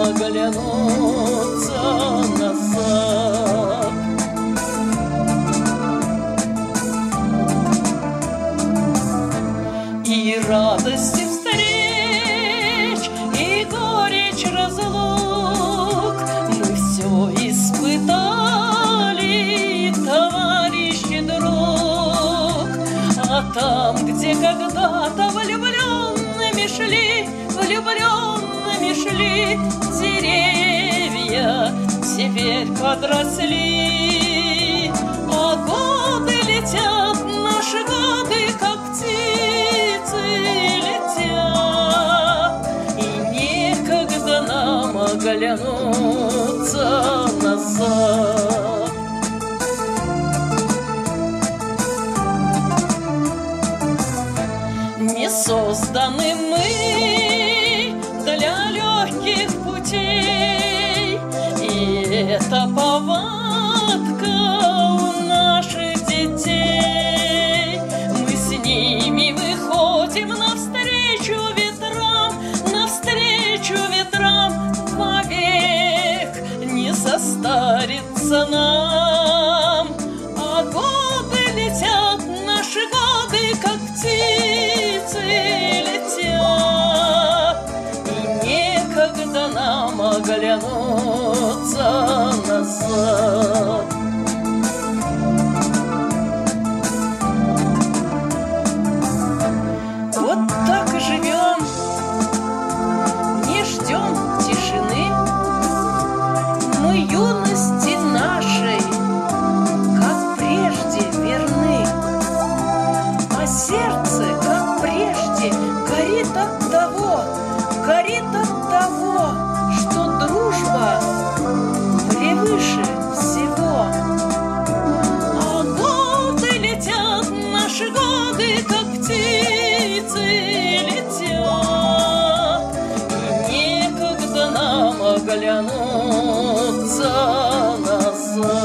оглянуться назад. И радости встреч, и горечь разлук мы все испытали, товарищи, друг. А там, где когда-то влюбленными шли деревья, теперь подросли. А годы летят, наши годы, как птицы летят, и некогда нам оглянуться назад. Не созданы мы для легких путей, и это повадка у наших детей. Мы с ними выходим навстречу ветрам, вовек не состарится нам. А годы летят, наши годы, как птицы летят, и некогда нам оглянуться назад. Вот так и живем, не ждем тишины. Мы юности нашей, как прежде, верны, а сердце, как прежде, горит от того, что дружба превыше всего. А годы летят, наши годы, как птицы летят, и некогда нам оглянуться назад.